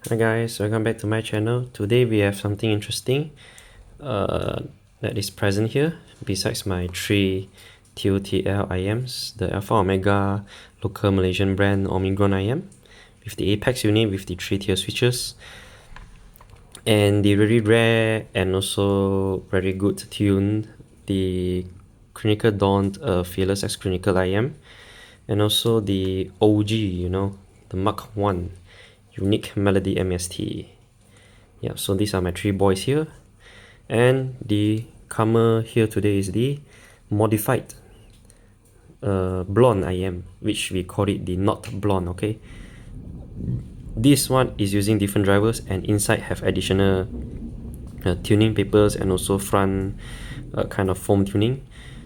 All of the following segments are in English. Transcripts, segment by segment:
Hi guys, welcome back to my channel. Today we have something interesting that is present here besides my three TOTL IEMs, the Alpha Omega local Malaysian brand Omicron IEM with the Apex unit with the 3-tier switches, and the really rare and also very good tuned the Clinical Dawn Fearless X Clinical IEM, and also the OG, the Mark 1 Unique Melody MST. Yeah, so these are my three boys here, and the comer here today is the modified Blon IEM, which we call it the Notblon. Okay, this one is using different drivers, and inside have additional tuning papers and also front kind of foam tuning.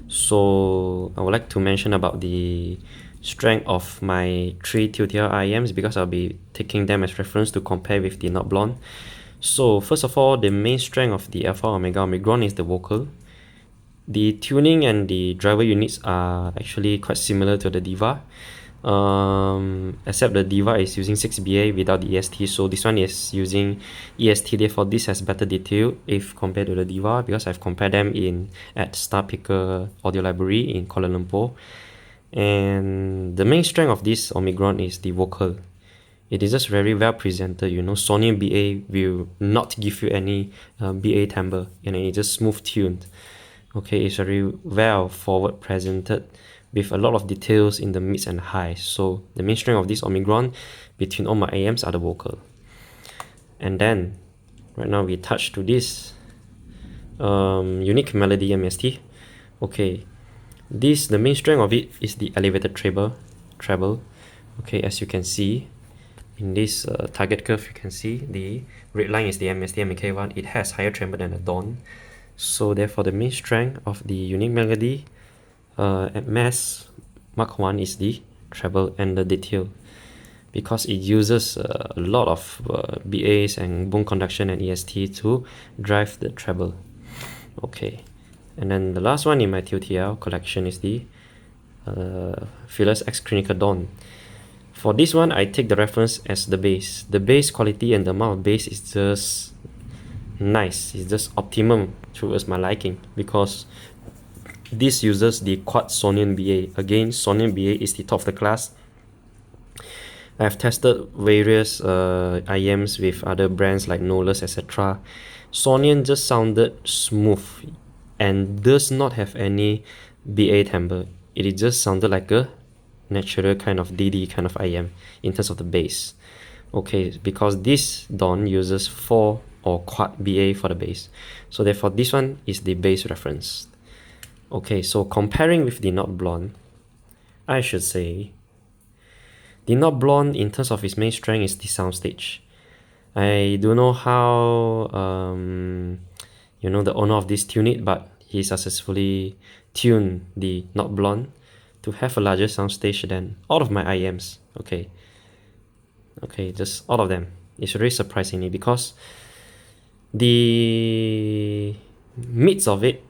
So I would like to mention about the strength of my three TOTL IEMs because I'll be taking them as reference to compare with the Notblon. So first of all, the main strength of the Alpha Omega Omicron is the vocal. The tuning and the driver units are actually quite similar to the Diva, except the Diva is using 6BA without the EST, so this one is using EST. Therefore this has better detail if compared to the Diva, because I've compared them at Star Picker Audio Library in Kuala Lumpur. And the main strength of this Omicron is the vocal. It is just very well presented. Sony BA will not give you any BA timbre, and it's just smooth tuned. Okay, it's very well forward presented with a lot of details in the mids and highs. So the main strength of this Omicron between all my AMs are the vocal. And then right now we touch to this Unique Melody MST. Okay, the main strength of it is the elevated treble. Okay, as you can see in this target curve, you can see the red line is the MST MK1. It has higher treble than the Dawn. So therefore the main strength of the Unique Melody at Mass Mark 1 is the treble and the detail, because it uses a lot of BAs and bone conduction and EST to drive the treble. Okay, and then the last one in my TOTL collection is the Fearless X Clinical Dawn. For this one, I take the reference as the bass. The bass quality and the amount of bass is just nice. It's just optimum towards my liking, because this uses the quad Sonian BA. Again, Sonian BA is the top of the class. I've tested various IEMs with other brands like Knowles, etc. Sonian just sounded smooth and does not have any BA timbre. It just sounded like a natural kind of DD kind of IEM in terms of the bass. Okay, because this Dawn uses 4 or quad BA for the bass, so therefore this one is the bass reference. Okay, so comparing with the Notblon, I should say the Notblon in terms of its main strength is the soundstage. I don't know how the owner of this tuned it, but he successfully tuned the Notblon to have a larger soundstage than all of my IEMs. Okay, just all of them. It's really surprising me because the mids of it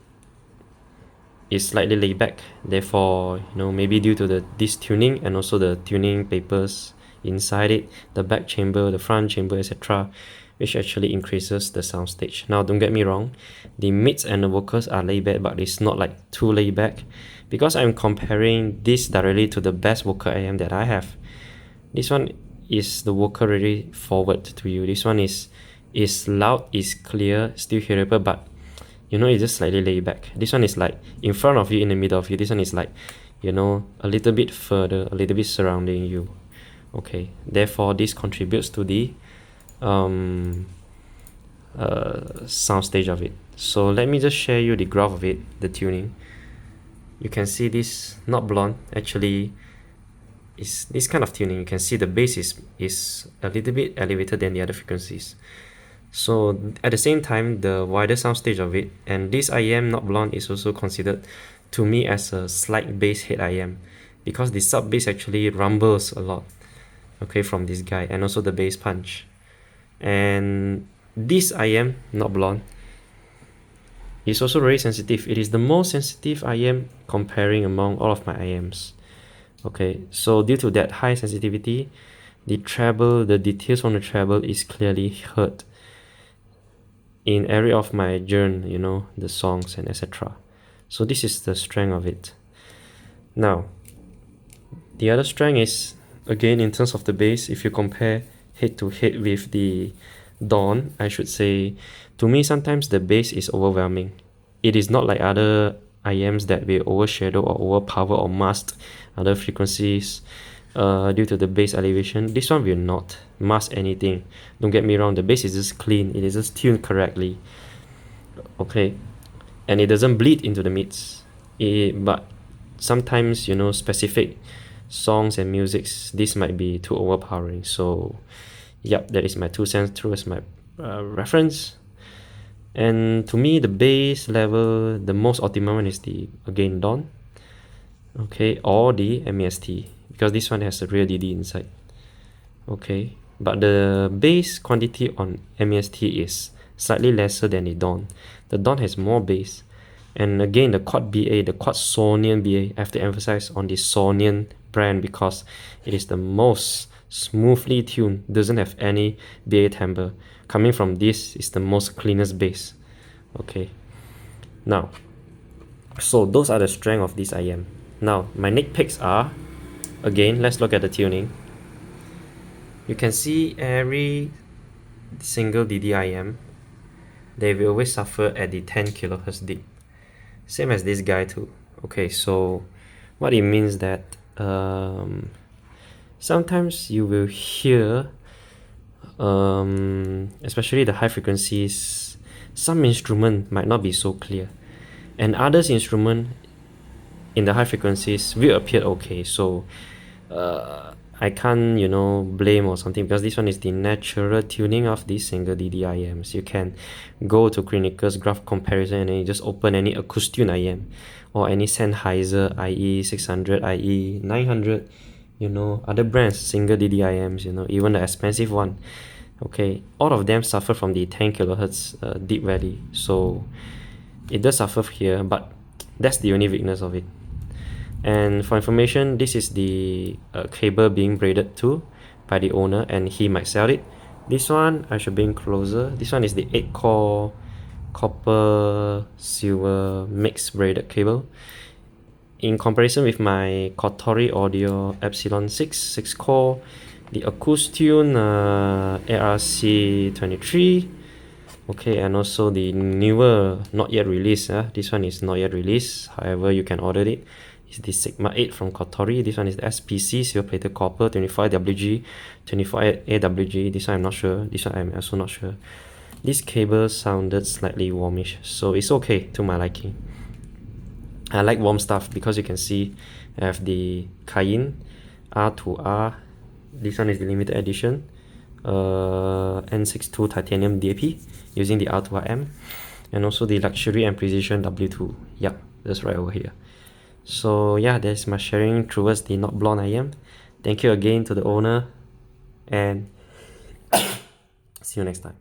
is slightly laid back. Therefore, maybe due to this tuning and also the tuning papers inside it, the back chamber, the front chamber, etc., which actually increases the soundstage. Now, don't get me wrong, the mids and the vocals are laid back, but it's not like too laid back, because I'm comparing this directly to the best vocal IEM that I have. This one is the vocal really forward to you. This one is loud, is clear, still hearable, but it's just slightly laid back. This one is like in front of you, in the middle of you. This one is like, a little bit further, a little bit surrounding you. Okay, therefore this contributes to the soundstage of it. So let me just share you the graph of it, the tuning. You can see this Notblon actually is this kind of tuning. You can see the bass is a little bit elevated than the other frequencies. So at the same time, the wider soundstage of it, and this IEM Notblon is also considered to me as a slight bass head IEM, because the sub bass actually rumbles a lot, okay, from this guy, and also the bass punch. And this IEM Notblon is also very sensitive. It is the most sensitive IEM comparing among all of my IEMs. Okay, so due to that high sensitivity, The treble, the details on the treble is clearly heard in every of my journey, you know, the songs and etc. So this is the strength of it. Now, the other strength is, again, in terms of the bass, if you compare head to head with the Dawn, I should say, to me sometimes the bass is overwhelming. It is not like other IEMs that will overshadow or overpower or mask other frequencies due to the bass elevation. This one will not mask anything. Don't get me wrong, the bass is just clean, it is just tuned correctly. Okay, and it doesn't bleed into the mids. But sometimes, you know, specific songs and musics, this might be too overpowering. So yep, that is my 2 cents towards my reference. And to me, the bass level, the most optimal one is the, again, Dawn, okay, or the MEST, because this one has a real DD inside. Okay, but the bass quantity on MEST is slightly lesser than the Dawn. The Dawn has more bass. And again, the quad BA, the quad Sonian BA, I have to emphasize on the Sonian brand because it is the most smoothly tuned, doesn't have any BA timbre. Coming from this is the most cleanest bass. Okay, now, so those are the strength of this IEM. Now, my nitpicks are, again, let's look at the tuning. You can see every single DD IEM, they will always suffer at the 10 kHz dip. Same as this guy too. Okay, so what it means that sometimes you will hear, especially the high frequencies, some instrument might not be so clear, and others instrument in the high frequencies will appear okay. So I can't, you know, blame or something, because this one is the natural tuning of these single DD IEMs. You can go to Clinical's graph comparison and then you just open any acoustic IEM or any Sennheiser IE600, IE900, you know, other brands, single DD IEMs, you know, even the expensive one. Okay, all of them suffer from the 10 kHz deep valley. So it does suffer here, but that's the only weakness of it. And for information, this is the cable being braided to by the owner, and he might sell it. This one, I should bring closer. This one is the 8-core copper silver mixed braided cable. In comparison with my Kotori Audio Epsilon 6 core, the Acoustune ARC23, okay, and also the newer, not yet released, this one is not yet released, however you can order it. It's the Sigma 8 from Kotori. This one is the SPC, silver plated copper, 24WG, 24AWG. This one I'm not sure. This one I'm also not sure. This cable sounded slightly warmish, so it's okay to my liking. I like warm stuff because you can see I have the Cayenne R2R. This one is the limited edition N62 titanium DAP using the R2RM, and also the luxury and precision W2. Yeah, that's right over here. So yeah, that's my sharing towards the Notblon IEM. Thank you again to the owner, and see you next time.